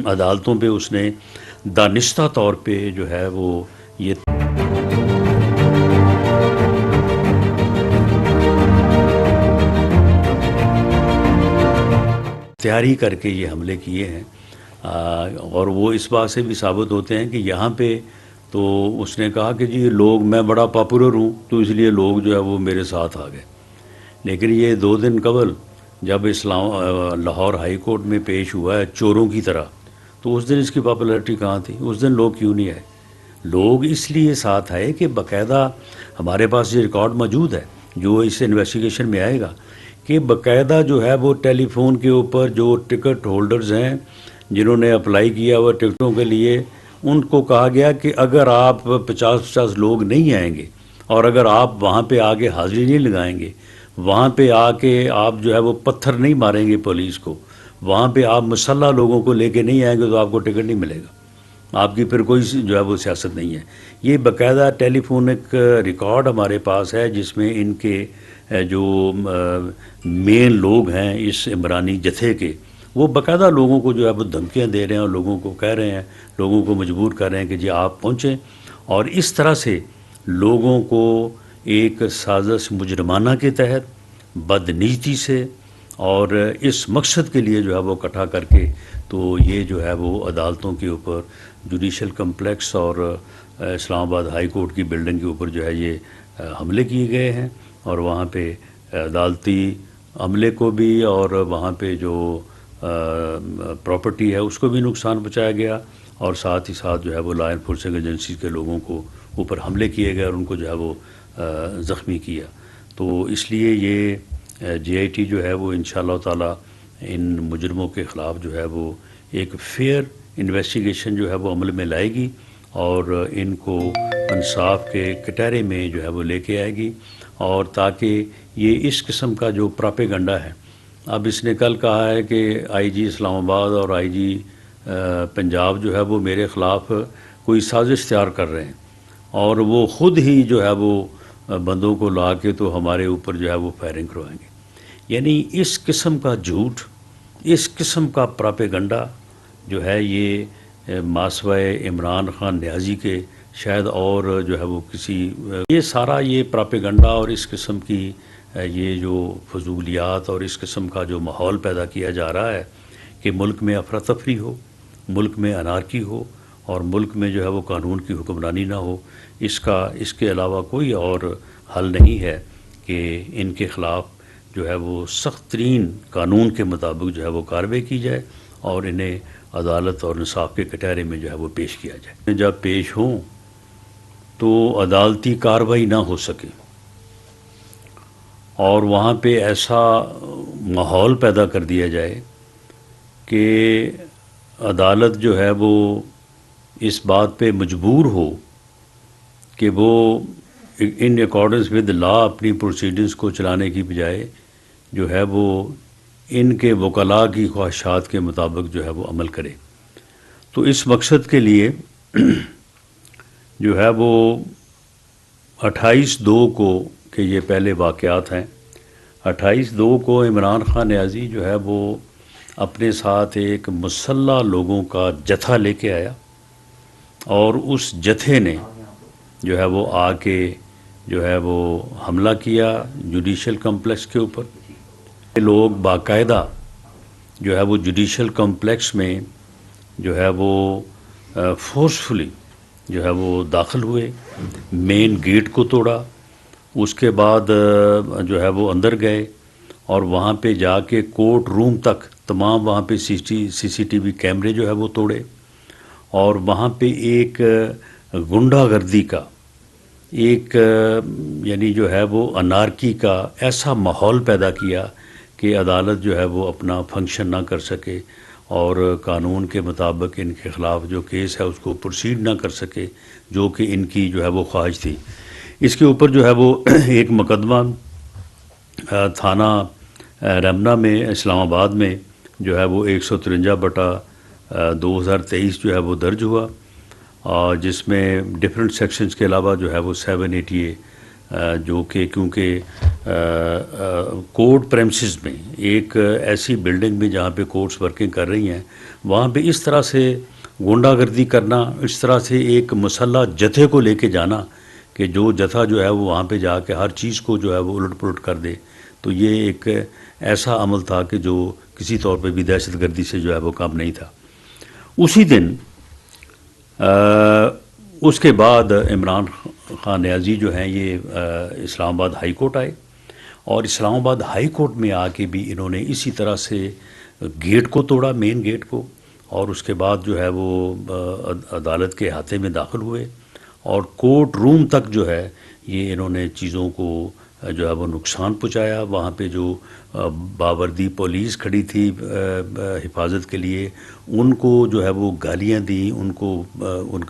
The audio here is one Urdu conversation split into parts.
عدالتوں پہ اس نے دانستہ طور پہ جو ہے وہ یہ تیاری کر کے یہ حملے کیے ہیں، اور وہ اس بات سے بھی ثابت ہوتے ہیں کہ یہاں پہ تو اس نے کہا کہ جی لوگ، میں بڑا پاپولر ہوں تو اس لیے لوگ جو ہے وہ میرے ساتھ آ گئے، لیکن یہ 2 دن قبل جب لاہور ہائی کورٹ میں پیش ہوا ہے چوروں کی طرح، تو اس دن اس کی پاپولیرٹی کہاں تھی؟ اس دن لوگ کیوں نہیں آئے؟ لوگ اس لیے ساتھ آئے کہ باقاعدہ ہمارے پاس یہ ریکارڈ موجود ہے جو اس انویسٹیگیشن میں آئے گا کہ باقاعدہ جو ہے وہ ٹیلی فون کے اوپر جو ٹکٹ ہولڈرز ہیں جنہوں نے اپلائی کیا ہوا ٹکٹوں کے لیے، ان کو کہا گیا کہ اگر آپ 50 لوگ نہیں آئیں گے اور اگر آپ وہاں پہ آگے حاضری نہیں لگائیں گے، وہاں پہ آ کے آپ جو ہے وہ پتھر نہیں ماریں گے پولیس کو، وہاں پہ آپ مسلح لوگوں کو لے کے نہیں آئیں گے تو آپ کو ٹکٹ نہیں ملے گا، آپ کی پھر کوئی جو ہے وہ سیاست نہیں ہے۔ یہ باقاعدہ ٹیلی فونک ریکارڈ ہمارے پاس ہے جس میں ان کے جو مین لوگ ہیں اس عمرانی جتھے کے، وہ باقاعدہ لوگوں کو جو ہے وہ دھمکیاں دے رہے ہیں اور لوگوں کو کہہ رہے ہیں، لوگوں کو مجبور کر رہے ہیں کہ جی آپ پہنچیں، اور اس طرح سے لوگوں کو ایک سازش مجرمانہ کے تحت بدنیتی سے اور اس مقصد کے لیے جو ہے وہ اکٹھا کر کے تو یہ جو ہے وہ عدالتوں کے اوپر، جوڈیشل کمپلیکس اور اسلام آباد ہائی کورٹ کی بلڈنگ کے اوپر جو ہے یہ حملے کیے گئے ہیں، اور وہاں پہ عدالتی عملے کو بھی اور وہاں پہ جو پراپرٹی ہے اس کو بھی نقصان پہنچایا گیا، اور ساتھ ہی ساتھ جو ہے وہ لا انفورسنگ ایجنسی کے لوگوں کو اوپر حملے کیے گئے اور ان کو جو ہے وہ زخمی کیا۔ تو اس لیے یہ جے آئی ٹی جو ہے وہ انشاءاللہ تعالی ان مجرموں کے خلاف جو ہے وہ ایک فیئر انویسٹیگیشن جو ہے وہ عمل میں لائے گی اور ان کو انصاف کے کٹہرے میں جو ہے وہ لے کے آئے گی، اور تاکہ یہ اس قسم کا جو پراپیگنڈا ہے، اب اس نے کل کہا ہے کہ آئی جی اسلام آباد اور آئی جی پنجاب جو ہے وہ میرے خلاف کوئی سازش تیار کر رہے ہیں، اور وہ خود ہی جو ہے وہ بندوں کو لا کے تو ہمارے اوپر جو ہے وہ فائرنگ کروائیں گے۔ یعنی اس قسم کا جھوٹ، اس قسم کا پراپیگنڈا جو ہے یہ ماسوائے عمران خان نیازی کے شاید اور جو ہے وہ کسی، یہ سارا یہ پراپیگنڈا اور اس قسم کی یہ جو فضولیات اور اس قسم کا جو ماحول پیدا کیا جا رہا ہے کہ ملک میں افراتفری ہو، ملک میں انارکی ہو اور ملک میں جو ہے وہ قانون کی حکمرانی نہ ہو، اس کے علاوہ کوئی اور حل نہیں ہے کہ ان کے خلاف جو ہے وہ سخت ترین قانون کے مطابق جو ہے وہ کارروائی کی جائے اور انہیں عدالت اور انصاف کے کٹہرے میں جو ہے وہ پیش کیا جائے۔ جب پیش ہوں تو عدالتی کارروائی نہ ہو سکے اور وہاں پہ ایسا ماحول پیدا کر دیا جائے کہ عدالت جو ہے وہ اس بات پہ مجبور ہو کہ وہ ان اکارڈنس ود لا اپنی پروسیڈنگز کو چلانے کی بجائے جو ہے وہ ان کے وکلاء کی خواہشات کے مطابق جو ہے وہ عمل کرے۔ تو اس مقصد کے لیے جو ہے وہ 28/2 کو، کہ یہ پہلے واقعات ہیں، 28/2 کو عمران خان نیازی جو ہے وہ اپنے ساتھ ایک مسلح لوگوں کا جتھا لے کے آیا، اور اس جتھے نے جو ہے وہ آ کے جو ہے وہ حملہ کیا جوڈیشل کمپلیکس کے اوپر۔ لوگ باقاعدہ جو ہے وہ جوڈیشل کمپلیکس میں جو ہے وہ فورسفلی جو ہے وہ داخل ہوئے، مین گیٹ کو توڑا، اس کے بعد جو ہے وہ اندر گئے اور وہاں پہ جا کے کورٹ روم تک تمام وہاں پہ سی سی ٹی وی کیمرے جو ہے وہ توڑے، اور وہاں پہ ایک غنڈہ گردی کا، ایک یعنی جو ہے وہ انارکی کا ایسا ماحول پیدا کیا کہ عدالت جو ہے وہ اپنا فنکشن نہ کر سکے اور قانون کے مطابق ان کے خلاف جو کیس ہے اس کو پروسیڈ نہ کر سکے، جو کہ ان کی جو ہے وہ خواہش تھی۔ اس کے اوپر جو ہے وہ ایک مقدمہ تھانہ رمنا میں اسلام آباد میں جو ہے وہ 153/2023 جو ہے وہ درج ہوا، جس میں ڈفرینٹ سیکشنز کے علاوہ جو ہے وہ 780A جو کہ کیونکہ کورٹ پریمسز میں، ایک ایسی بلڈنگ میں جہاں پہ کورٹس ورکنگ کر رہی ہیں، وہاں پہ اس طرح سے غنڈہ گردی کرنا، اس طرح سے ایک مسلح جتھے کو لے کے جانا کہ جو جتھا جو ہے وہ وہاں پہ جا کے ہر چیز کو جو ہے وہ الٹ پلٹ کر دے، تو یہ ایک ایسا عمل تھا کہ جو کسی طور پہ بھی دہشت گردی سے جو ہے وہ کم نہیں تھا۔ اسی دن اس کے بعد عمران خان نیازی جو ہیں یہ اسلام آباد ہائی کورٹ آئے، اور اسلام آباد ہائی کورٹ میں آ کے بھی انہوں نے اسی طرح سے گیٹ کو توڑا، مین گیٹ کو، اور اس کے بعد جو ہے وہ عدالت کے احاطے میں داخل ہوئے، اور کورٹ روم تک جو ہے یہ انہوں نے چیزوں کو جو ہے وہ نقصان پہنچایا۔ وہاں پہ جو باوردی پولیس کھڑی تھی حفاظت کے لیے، ان کو جو ہے وہ گالیاں دیں، ان کے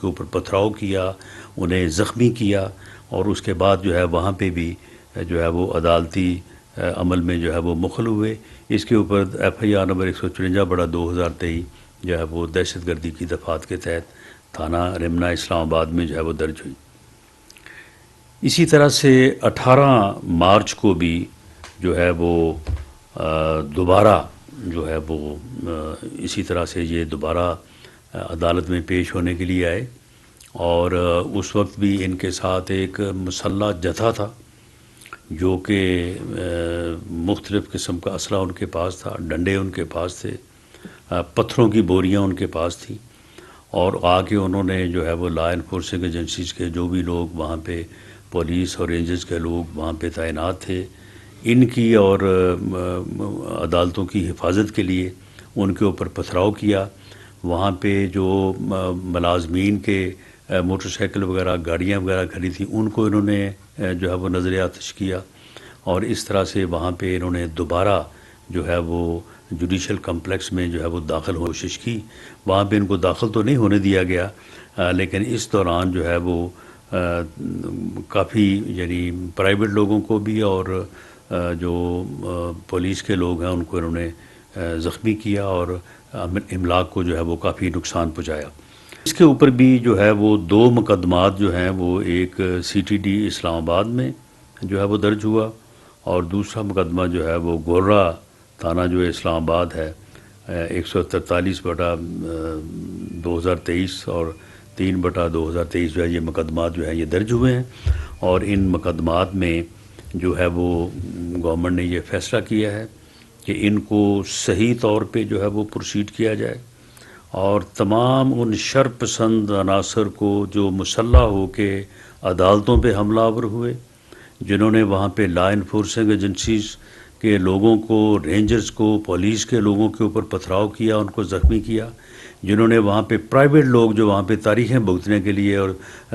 اوپر پتھراؤ کیا، انہیں زخمی کیا، اور اس کے بعد جو ہے وہاں پہ بھی جو ہے وہ عدالتی عمل میں جو ہے وہ مخل ہوئے۔ اس کے اوپر FIR نمبر 154/2023 جو ہے وہ دہشت گردی کی دفعات کے تحت تھانہ رمنا اسلام آباد میں جو ہے وہ درج ہوئی۔ اسی طرح سے 18 مارچ کو بھی جو ہے وہ دوبارہ جو ہے وہ اسی طرح سے یہ دوبارہ عدالت میں پیش ہونے کے لیے آئے، اور اس وقت بھی ان کے ساتھ ایک مسلح جتھا تھا جو کہ مختلف قسم کا اسلحہ ان کے پاس تھا، ڈنڈے ان کے پاس تھے، پتھروں کی بوریاں ان کے پاس تھیں، اور آ کے انہوں نے جو ہے وہ لا انفورسنگ ایجنسیز کے جو بھی لوگ وہاں پہ، پولیس اور رینجرز کے لوگ وہاں پہ تعینات تھے، ان کی اور عدالتوں کی حفاظت کے لیے ان کے اوپر پتھراؤ کیا۔ وہاں پہ جو ملازمین کے موٹر سائیکل وغیرہ، گاڑیاں وغیرہ کھڑی تھیں، ان کو انہوں نے جو ہے وہ نظر آتش کیا، اور اس طرح سے وہاں پہ انہوں نے دوبارہ جو ہے وہ جوڈیشل کمپلیکس میں جو ہے وہ داخل ہونے کی کوشش کی۔ وہاں پہ ان کو داخل تو نہیں ہونے دیا گیا، لیکن اس دوران جو ہے وہ کافی یعنی پرائیویٹ لوگوں کو بھی اور جو پولیس کے لوگ ہیں ان کو انہوں نے زخمی کیا، اور املاک کو جو ہے وہ کافی نقصان پہنچایا۔ اس کے اوپر بھی جو ہے وہ 2 مقدمات جو ہیں وہ ایک CTD اسلام آباد میں جو ہے وہ درج ہوا، اور دوسرا مقدمہ جو ہے وہ گورا تھانہ جو اسلام آباد ہے 143/2023 اور 3/2023 جو ہے یہ مقدمات جو ہیں یہ درج ہوئے ہیں، اور ان مقدمات میں جو ہے وہ گورنمنٹ نے یہ فیصلہ کیا ہے کہ ان کو صحیح طور پہ جو ہے وہ پروسیڈ کیا جائے، اور تمام ان شر پسند عناصر کو جو مسلح ہو کے عدالتوں پہ حملہ آور ہوئے، جنہوں نے وہاں پہ لا انفورسنگ ایجنسیز کے لوگوں کو، رینجرز کو، پولیس کے لوگوں کے اوپر پتھراؤ کیا، ان کو زخمی کیا، جنہوں نے وہاں پہ پرائیویٹ لوگ جو وہاں پہ تاریخیں بھگتنے کے لیے اور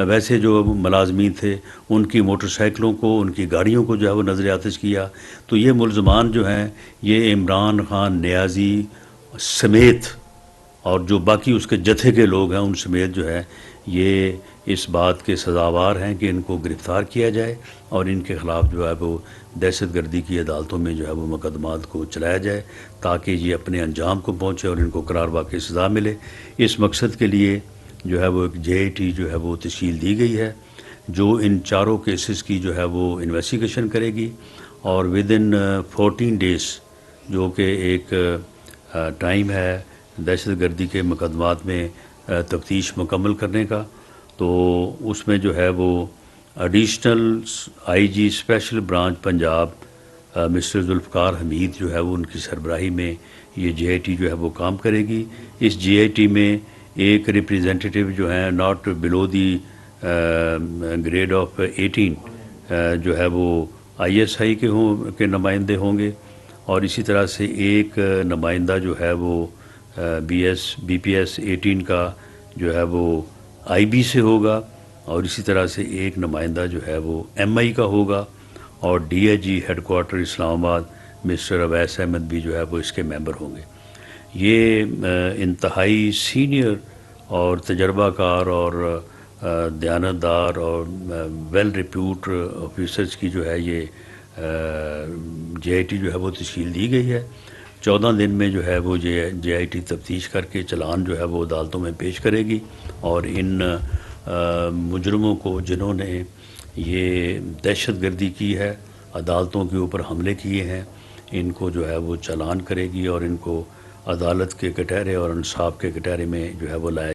ویسے جو ملازمین تھے ان کی موٹر سائیکلوں کو، ان کی گاڑیوں کو جو ہے وہ نظر آتش کیا۔ تو یہ ملزمان جو ہیں یہ عمران خان نیازی سمیت اور جو باقی اس کے جتھے کے لوگ ہیں ان سمیت جو ہے یہ اس بات کے سزاوار ہیں کہ ان کو گرفتار کیا جائے، اور ان کے خلاف جو ہے وہ دہشت گردی کی عدالتوں میں جو ہے وہ مقدمات کو چلایا جائے، تاکہ یہ اپنے انجام کو پہنچے اور ان کو قرار واقعی سزا ملے۔ اس مقصد کے لیے جو ہے وہ ایک JIT جو ہے وہ تشکیل دی گئی ہے، جو ان چاروں کیسز کی جو ہے وہ انویسٹیگیشن کرے گی، اور ودن 14 days جو کہ ایک ٹائم ہے دہشت گردی کے مقدمات میں تفتیش مکمل کرنے کا، تو اس میں جو ہے وہ additional IG special branch Punjab mister Zulfiqar Hameed جو ہے وہ ان کی سربراہی میں یہ JIT جو ہے وہ کام کرے گی۔ اس JIT میں ایک ریپریزنٹیٹیو جو ہیں not below the grade of 18 جو ہے وہ ISI کے نمائندے ہوں گے، اور اسی طرح سے ایک نمائندہ جو ہے وہ BPS 18 کا جو ہے وہ IB سے ہوگا، اور اسی طرح سے ایک نمائندہ جو ہے وہ MI کا ہوگا، اور DIG ہیڈ کوارٹر اسلام آباد مسٹر اویس احمد بھی جو ہے وہ اس کے ممبر ہوں گے۔ یہ انتہائی سینئر اور تجربہ کار اور دیانتدار اور ویل ریپیوٹ آفیسرز کی جو ہے یہ JIT جو ہے وہ تشکیل دی گئی ہے۔ 14 دن میں جو ہے وہ JIT تفتیش کر کے چلان جو ہے وہ عدالتوں میں پیش کرے گی، اور ان مجرموں کو جنہوں نے یہ دہشت گردی کی ہے، عدالتوں کے اوپر حملے کیے ہیں ان کو جو ہے وہ چالان کرے گی اور ان کو عدالت کے کٹہرے اور انصاف کے کٹہرے میں جو ہے وہ لائے